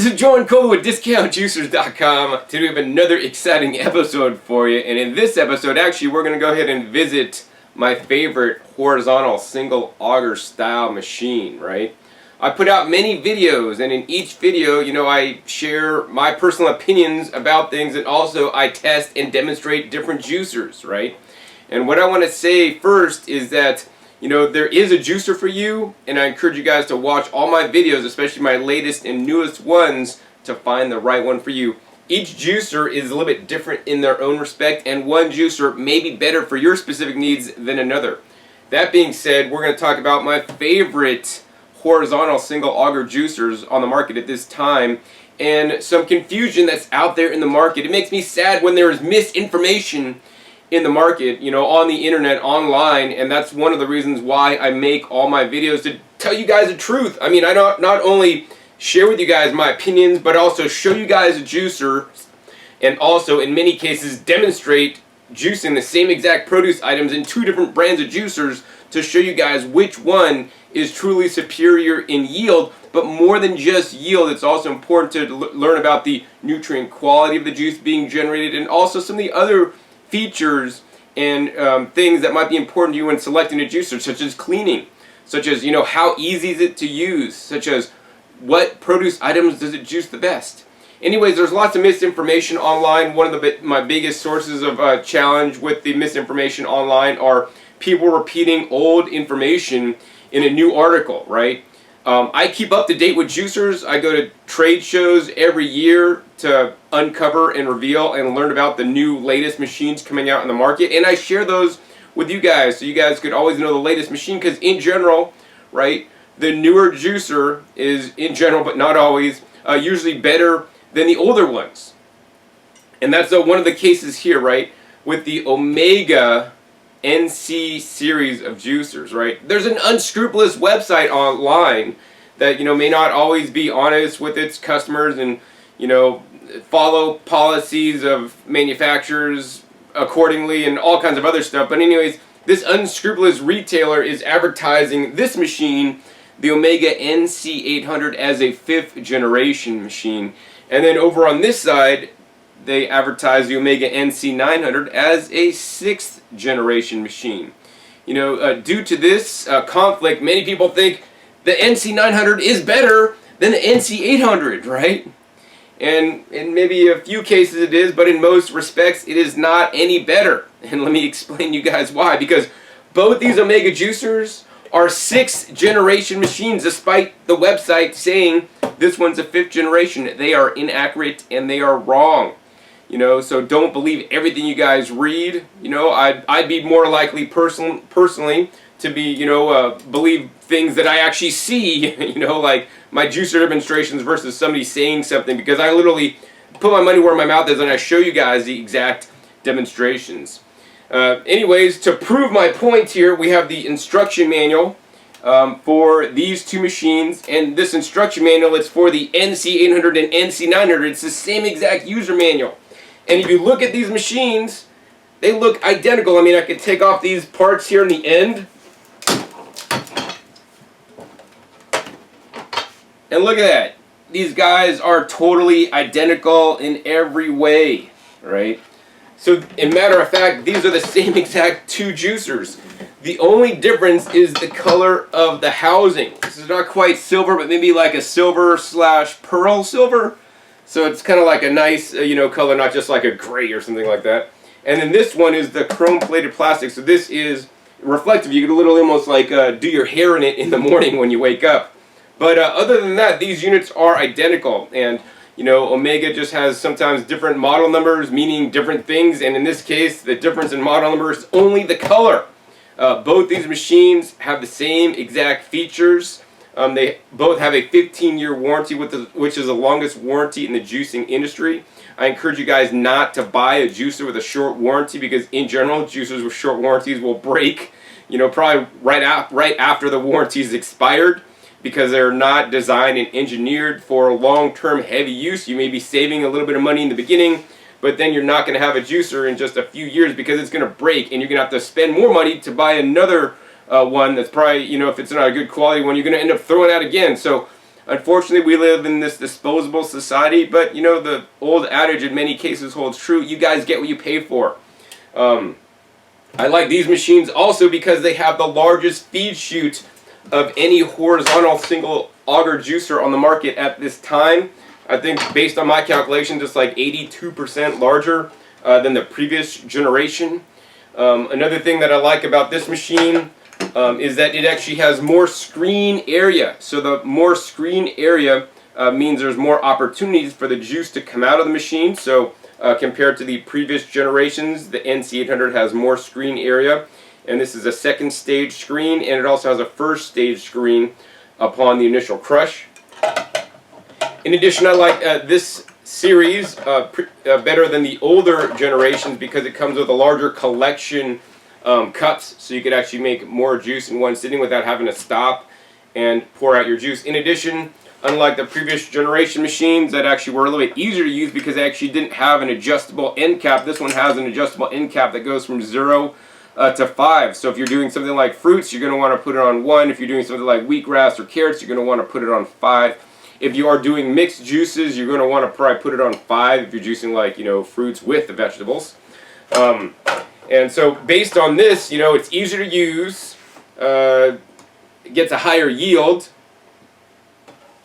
This is John Cole with DiscountJuicers.com. Today we have another exciting episode for you, and in this episode actually we're going to go ahead and visit my favorite horizontal single auger style machine, right? I put out many videos, and in each video, I share my personal opinions about things, and also I test and demonstrate different juicers, right? And what I want to say first is that there is a juicer for you, and I encourage you guys to watch all my videos, especially my latest and newest ones, to find the right one for you. Each juicer is a little bit different in their own respect, and one juicer may be better for your specific needs than another. That being said, we're going to talk about my favorite horizontal single auger juicers on the market at this time, and some confusion that's out there in the market. It makes me sad when there is misinformation in the market, on the internet, online, and that's one of the reasons why I make all my videos, to tell you guys the truth. I mean, I not only share with you guys my opinions, but also show you guys a juicer, and also in many cases demonstrate juicing the same exact produce items in two different brands of juicers to show you guys which one is truly superior in yield. But more than just yield, it's also important to learn about the nutrient quality of the juice being generated, and also some of the other features and things that might be important to you when selecting a juicer, such as cleaning, such as how easy is it to use, such as what produce items does it juice the best. Anyways, there's lots of misinformation online. One of my biggest sources of challenge with the misinformation online are people repeating old information in a new article, right? I keep up to date with juicers. I go to trade shows every year to uncover and reveal and learn about the new latest machines coming out in the market, and I share those with you guys so you guys could always know the latest machine, because in general, right, the newer juicer is, in general but not always, usually better than the older ones. And that's one of the cases here, right, with the Omega NC series of juicers, right? There's an unscrupulous website online that may not always be honest with its customers, and follow policies of manufacturers accordingly, and all kinds of other stuff. But anyways, this unscrupulous retailer is advertising this machine, the Omega NC800, as a 5th generation machine, and then over on this side they advertise the Omega NC900 as a 6th generation machine. Due to this conflict, many people think the NC900 is better than the NC800, right? And in maybe a few cases it is, but in most respects it is not any better. And let me explain you guys why. Because both these Omega juicers are 6th generation machines, despite the website saying this one's a 5th generation. They are inaccurate and they are wrong. So don't believe everything you guys read. I'd be more likely personally to be, believe things that I actually see, like my juicer demonstrations versus somebody saying something, because I literally put my money where my mouth is and I show you guys the exact demonstrations. Anyways, to prove my point here, we have the instruction manual for these two machines, and this instruction manual is for the NC800 and NC900. It's the same exact user manual. And if you look at these machines, they look identical. I mean, I could take off these parts here in the end, and look at that. These guys are totally identical in every way, right? So, in matter of fact, these are the same exact two juicers. The only difference is the color of the housing. This is not quite silver, but maybe like a silver / pearl silver. So it's kind of like a nice, color, not just like a gray or something like that. And then this one is the chrome-plated plastic. So this is reflective. You could literally almost like do your hair in it in the morning when you wake up. But other than that, these units are identical. And, Omega just has sometimes different model numbers, meaning different things. And in this case, the difference in model numbers is only the color. Both these machines have the same exact features. They both have a 15-year warranty, which is the longest warranty in the juicing industry. I encourage you guys not to buy a juicer with a short warranty, because in general, juicers with short warranties will break, probably right after the warranty is expired, because they're not designed and engineered for long-term heavy use. You may be saving a little bit of money in the beginning, but then you're not going to have a juicer in just a few years, because it's going to break, and you're going to have to spend more money to buy another one that's probably, if it's not a good quality one, you're going to end up throwing out again. So Unfortunately, we live in this disposable society, but you know, the old adage in many cases holds true. You guys get what you pay for. I like these machines also because they have the largest feed chute of any horizontal single auger juicer on the market at this time. I think based on my calculations, it's like 82% larger than the previous generation. Another thing that I like about this machine is that it actually has more screen area. So the more screen area means there's more opportunities for the juice to come out of the machine. So compared to the previous generations, the NC800 has more screen area. And this is a second stage screen, and it also has a first stage screen upon the initial crush. In addition, I like this series better than the older generations because it comes with a larger collection cups, so you could actually make more juice in one sitting without having to stop and pour out your juice. In addition, unlike the previous generation machines that actually were a little bit easier to use because they actually didn't have an adjustable end cap, this one has an adjustable end cap that goes from 0 to 5. So if you're doing something like fruits, you're going to want to put it on 1. If you're doing something like wheatgrass or carrots, you're going to want to put it on 5. If you are doing mixed juices, you're going to want to probably put it on 5 if you're juicing, like, you know, fruits with the vegetables. And so based on this, you know, it's easier to use, it gets a higher yield,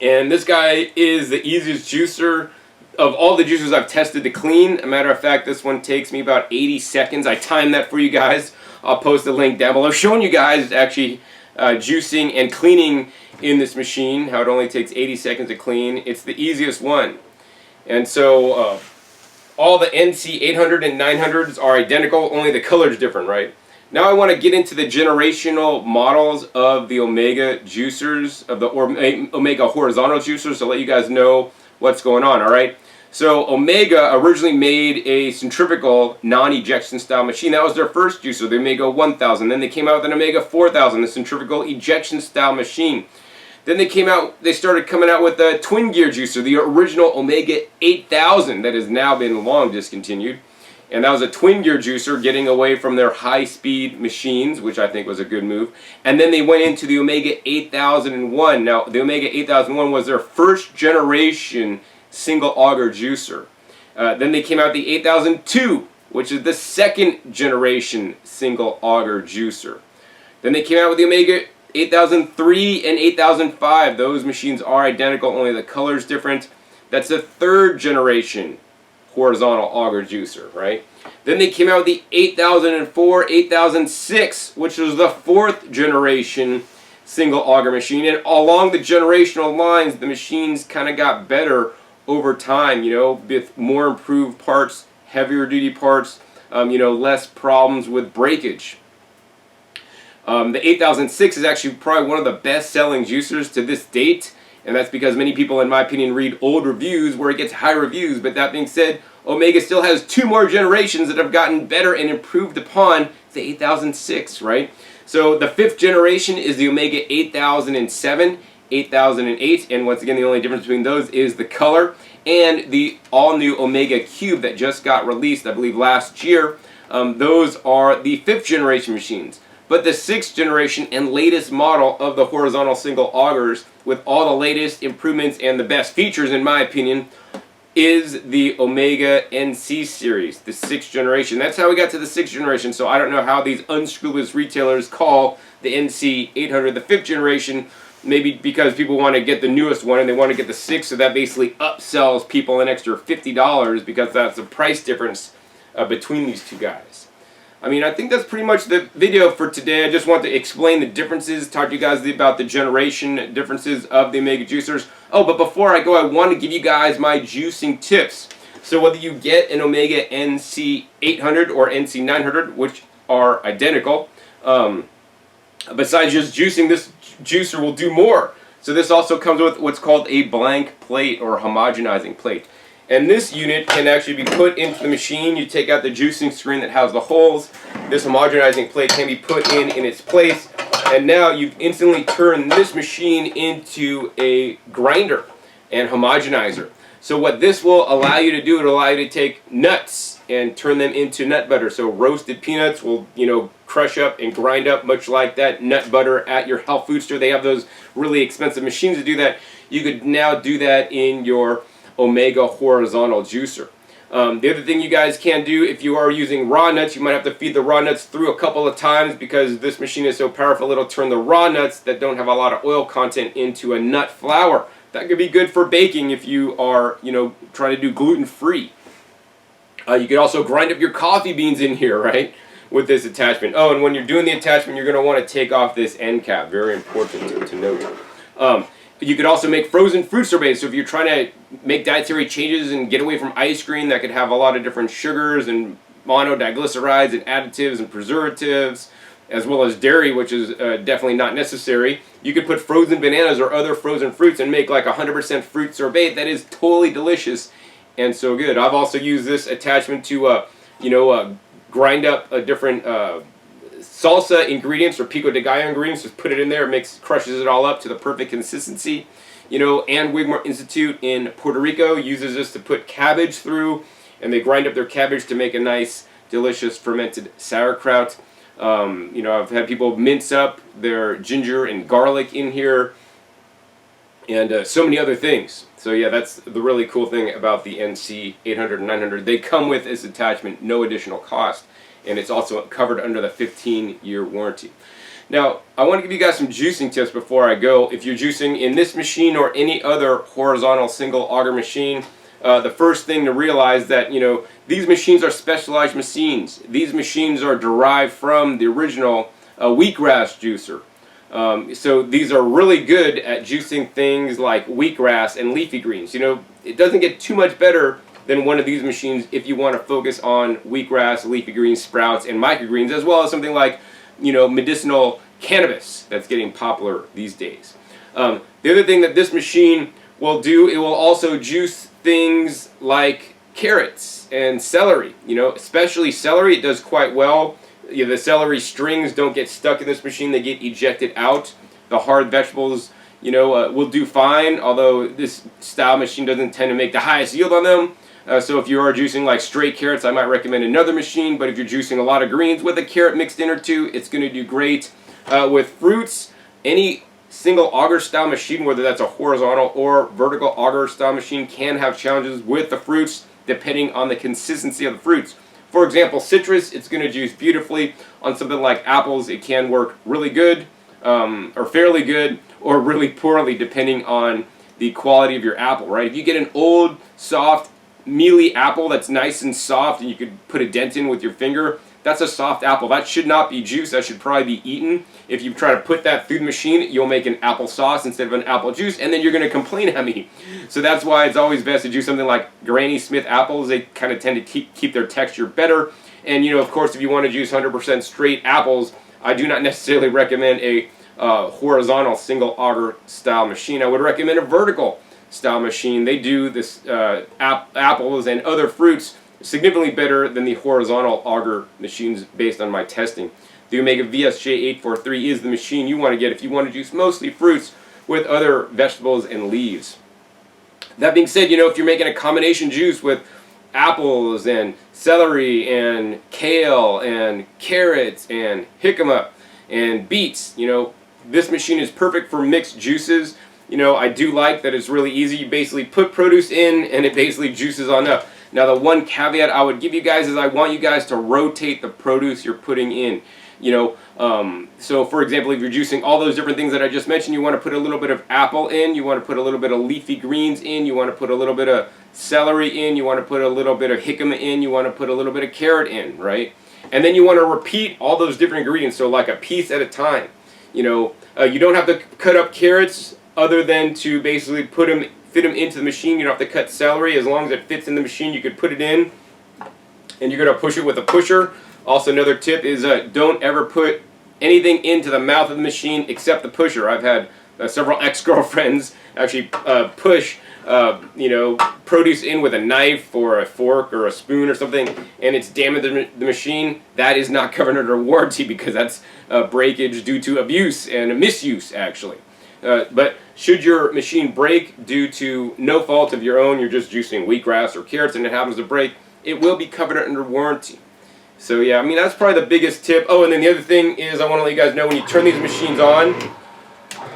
and this guy is the easiest juicer of all the juicers I've tested to clean. A matter of fact, this one takes me about 80 seconds. I timed that for you guys. I'll post a link down below showing you guys actually juicing and cleaning in this machine, how it only takes 80 seconds to clean. It's the easiest one. And so all the NC800 and 900s are identical, only the color is different, right? Now I want to get into the generational models of the Omega juicers, of the Omega horizontal juicers, to let you guys know what's going on, all right? So Omega originally made a centrifugal non-ejection style machine. That was their first juicer, the Omega 1000. Then they came out with an Omega 4000, the centrifugal ejection style machine. Then they started coming out with a twin gear juicer, the original Omega 8000 that has now been long discontinued. And that was a twin gear juicer, getting away from their high-speed machines, which I think was a good move. And then they went into the Omega 8001. Now, the Omega 8001 was their first generation single auger juicer. Then they came out with the 8002, which is the second generation single auger juicer. Then they came out with the Omega 8003 and 8005. Those machines are identical, only the color is different. That's the third generation horizontal auger juicer, right? Then they came out with the 8004, 8006, which was the fourth generation single auger machine. And along the generational lines, the machines kind of got better over time, you know, with more improved parts, heavier duty parts, you know, less problems with breakage. The 8006 is actually probably one of the best selling juicers to this date. And that's because many people, in my opinion, read old reviews where it gets high reviews. But that being said, Omega still has 2 more generations that have gotten better and improved upon the 8006, right? So the 5th generation is the Omega 8007, 8008. And once again, the only difference between those is the color. And the all-new Omega Cube that just got released, I believe, last year. Those are the 5th generation machines. But the 6th generation and latest model of the horizontal single augers, with all the latest improvements and the best features, in my opinion, is the Omega NC series, the 6th generation. That's how we got to the 6th generation, so I don't know how these unscrupulous retailers call the NC800 the 5th generation. Maybe because people want to get the newest one and they want to get the 6th, so that basically upsells people an extra $50 because that's the price difference between these two guys. I mean, I think that's pretty much the video for today. I just want to explain the differences, talk to you guys about the generation differences of the Omega juicers. Oh, but before I go, I want to give you guys my juicing tips. So whether you get an Omega NC800 or NC900, which are identical, besides just juicing, this juicer will do more. So this also comes with what's called a blank plate or homogenizing plate. And this unit can actually be put into the machine. You take out the juicing screen that has the holes. This homogenizing plate can be put in its place. And now you've instantly turned this machine into a grinder and homogenizer. So what this will allow you to do, it will allow you to take nuts and turn them into nut butter. So roasted peanuts will, crush up and grind up much like that nut butter at your health food store. They have those really expensive machines to do that. You could now do that in your Omega horizontal juicer. The other thing you guys can do, if you are using raw nuts, you might have to feed the raw nuts through a couple of times because this machine is so powerful it'll turn the raw nuts that don't have a lot of oil content into a nut flour. That could be good for baking if you are, trying to do gluten-free. You could also grind up your coffee beans in here, right, with this attachment. Oh, and when you're doing the attachment, you're going to want to take off this end cap. Very important to note. You could also make frozen fruit sorbets. So if you're trying to make dietary changes and get away from ice cream that could have a lot of different sugars and monodiglycerides and additives and preservatives, as well as dairy, which is definitely not necessary, you could put frozen bananas or other frozen fruits and make like 100% fruit sorbet. That is totally delicious and so good. I've also used this attachment to, grind up a different salsa ingredients or pico de gallo ingredients. Just put it in there, crushes it all up to the perfect consistency. Ann Wigmore Institute in Puerto Rico uses this to put cabbage through, and they grind up their cabbage to make a nice, delicious fermented sauerkraut. I've had people mince up their ginger and garlic in here, and so many other things. So yeah, that's the really cool thing about the NC800 and 900. They come with this attachment, no additional cost, and it's also covered under the 15-year warranty. Now, I want to give you guys some juicing tips before I go. If you're juicing in this machine or any other horizontal single auger machine, the first thing to realize that, these machines are specialized machines. These machines are derived from the original wheatgrass juicer. So these are really good at juicing things like wheatgrass and leafy greens. It doesn't get too much better than one of these machines if you want to focus on wheatgrass, leafy greens, sprouts, and microgreens, as well as something like, medicinal cannabis that's getting popular these days. The other thing that this machine will do, it will also juice things like carrots and celery. Especially celery, it does quite well. The celery strings don't get stuck in this machine, they get ejected out. The hard vegetables, will do fine, although this style machine doesn't tend to make the highest yield on them. So if you are juicing like straight carrots, I might recommend another machine, but if you're juicing a lot of greens with a carrot mixed in or two, it's going to do great. With fruits, any single auger style machine, whether that's a horizontal or vertical auger style machine, can have challenges with the fruits depending on the consistency of the fruits. For example, citrus, it's going to juice beautifully. On something like apples, it can work really good, or fairly good, or really poorly depending on the quality of your apple, right? If you get an old, soft, mealy apple that's nice and soft and you could put a dent in with your finger, that's a soft apple. That should not be juice. That should probably be eaten. If you try to put that through the machine, you'll make an apple sauce instead of an apple juice, and then you're going to complain at me. So that's why it's always best to do something like Granny Smith apples. They kind of tend to keep their texture better. And of course, if you want to juice 100% straight apples, I do not necessarily recommend a horizontal single auger style machine. I would recommend a vertical style machine. They do this apples and other fruits significantly better than the horizontal auger machines based on my testing. The Omega VSJ843 is the machine you want to get if you want to juice mostly fruits with other vegetables and leaves. That being said, if you're making a combination juice with apples and celery and kale and carrots and jicama and beets, this machine is perfect for mixed juices. I do like that it's really easy. You basically put produce in and it basically juices on up. Now the one caveat I would give you guys is I want you guys to rotate the produce you're putting in. So for example, if you're juicing all those different things that I just mentioned, you want to put a little bit of apple in, you want to put a little bit of leafy greens in, you want to put a little bit of celery in, you want to put a little bit of jicama in, you want to put a little bit of carrot in, right? And then you want to repeat all those different ingredients, so like a piece at a time. You don't have to cut up carrots other than to basically fit them into the machine. You don't have to cut celery. As long as it fits in the machine, you could put it in, and you're going to push it with a pusher. Also, another tip is don't ever put anything into the mouth of the machine except the pusher. I've had several ex-girlfriends actually push produce in with a knife or a fork or a spoon or something, and it's damaged the machine. That is not covered under warranty because that's breakage due to abuse and misuse, actually. But should your machine break due to no fault of your own, you're just juicing wheatgrass or carrots and it happens to break, it will be covered under warranty. So yeah, I mean, that's probably the biggest tip. Oh, and then the other thing is I want to let you guys know when you turn these machines on,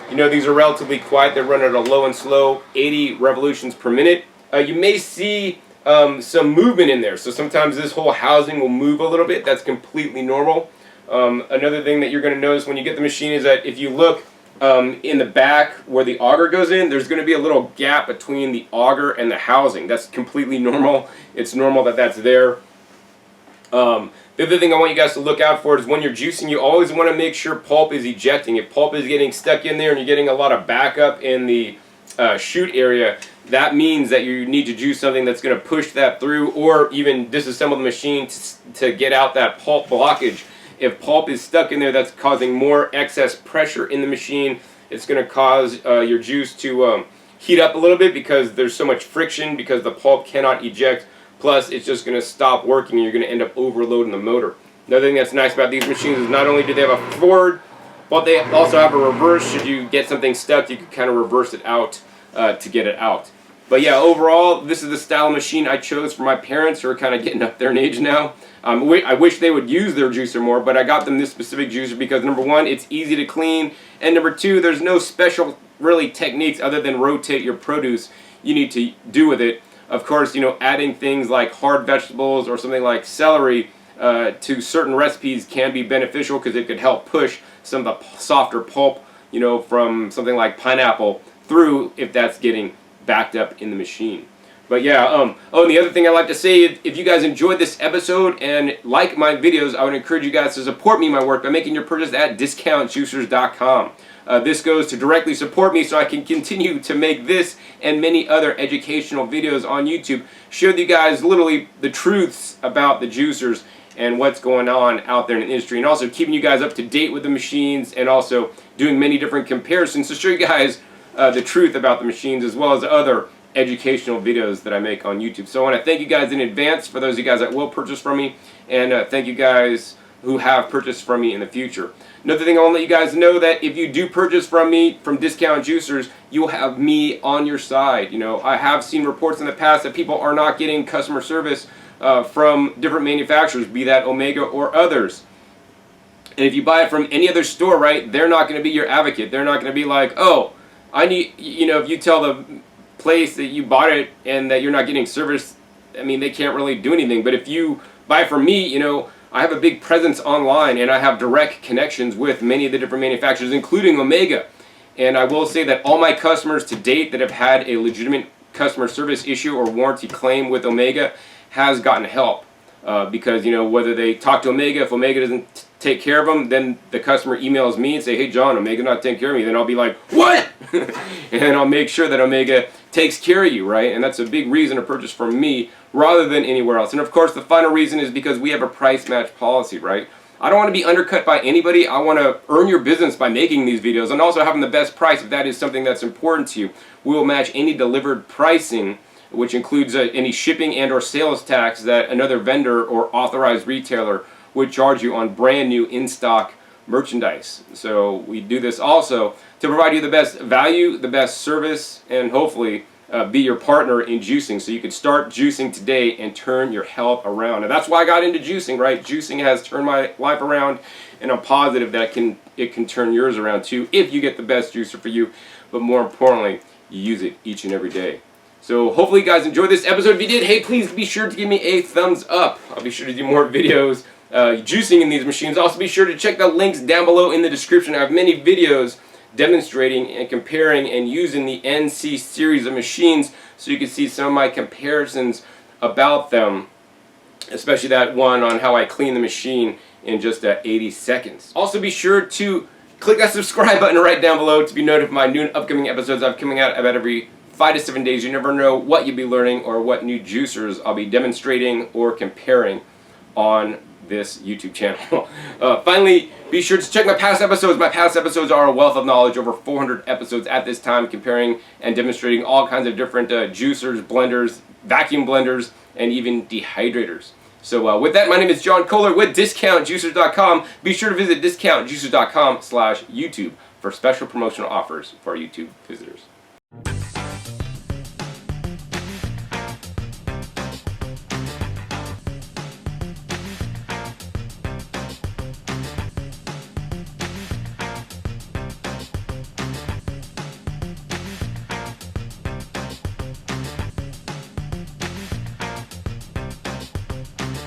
you know, these are relatively quiet. They run at a low and slow 80 revolutions per minute. You may see some movement in there. So sometimes this whole housing will move a little bit. That's completely normal. Another thing that you're going to notice when you get the machine is that if you look in the back where the auger goes in, there's going to be a little gap between the auger and the housing. That's completely normal. It's normal that that's there. The other thing I want you guys to look out for is when you're juicing, you always want to make sure pulp is ejecting. If pulp is getting stuck in there and you're getting a lot of backup in the chute area, that means that you need to juice something that's going to push that through, or even disassemble the machine to get out that pulp blockage. If pulp is stuck in there, that's causing more excess pressure in the machine. It's going to cause your juice to heat up a little bit because there's so much friction because the pulp cannot eject. Plus, it's just going to stop working and you're going to end up overloading the motor. Another thing that's nice about these machines is not only do they have a forward, but they also have a reverse. Should you get something stuck, you can kind of reverse it out to get it out. But yeah, overall, this is the style of machine I chose for my parents who are kind of getting up there in age now. I wish they would use their juicer more, but I got them this specific juicer because number one, it's easy to clean, and number two, there's no special really techniques other than rotate your produce you need to do with it. Of course, you know, adding things like hard vegetables or something like celery to certain recipes can be beneficial because it could help push some of the softer pulp, you know, from something like pineapple through if that's getting backed up in the machine. But yeah, oh, and the other thing I'd like to say, if you guys enjoyed this episode and like my videos, I would encourage you guys to support me in my work by making your purchase at discountjuicers.com. This goes to directly support me so I can continue to make this and many other educational videos on YouTube, share with you guys literally the truths about the juicers and what's going on out there in the industry, and also keeping you guys up to date with the machines and also doing many different comparisons to show you guys the truth about the machines as well as other educational videos that I make on YouTube. So I want to thank you guys in advance for those of you guys that will purchase from me, and thank you guys who have purchased from me in the future. Another thing I want to let you guys know that if you do purchase from me from Discount Juicers, you'll have me on your side. You know, I have seen reports in the past that people are not getting customer service from different manufacturers, be that Omega or others. And if you buy it from any other store, right, they're not going to be your advocate. They're not going to be like, oh, I need, you know, if you tell the place that you bought it and that you're not getting service, I mean, they can't really do anything. But if you buy from me, you know, I have a big presence online and I have direct connections with many of the different manufacturers, including Omega. And I will say that all my customers to date that have had a legitimate customer service issue or warranty claim with Omega has gotten help. Because, you know, whether they talk to Omega, if Omega doesn't take care of them, then the customer emails me and say, hey John, Omega not taking care of me. Then I'll be like, what? And I'll make sure that Omega takes care of you, right? And that's a big reason to purchase from me rather than anywhere else. And of course, the final reason is because we have a price match policy, right? I don't want to be undercut by anybody. I want to earn your business by making these videos and also having the best price if that is something that's important to you. We will match any delivered pricing, which includes any shipping and or sales tax that another vendor or authorized retailer would charge you on brand new in-stock merchandise. So we do this also to provide you the best value, the best service, and hopefully be your partner in juicing so you can start juicing today and turn your health around. And that's why I got into juicing, right? Juicing has turned my life around, and I'm positive that it can turn yours around too if you get the best juicer for you, but more importantly, you use it each and every day. So hopefully you guys enjoyed this episode. If you did, hey, please be sure to give me a thumbs up. I'll be sure to do more videos juicing in these machines. Also be sure to check the links down below in the description. I have many videos demonstrating and comparing and using the NC series of machines so you can see some of my comparisons about them, especially that one on how I clean the machine in just 80 seconds. Also be sure to click that subscribe button right down below to be notified of my new and upcoming episodes I'm coming out about every 5 to 7 days. You never know what you'll be learning or what new juicers I'll be demonstrating or comparing on this YouTube channel. Finally, be sure to check my past episodes. My past episodes are a wealth of knowledge, over 400 episodes at this time, comparing and demonstrating all kinds of different juicers, blenders, vacuum blenders, and even dehydrators. So with that, my name is John Kohler with DiscountJuicers.com. Be sure to visit DiscountJuicers.com/YouTube for special promotional offers for our YouTube visitors.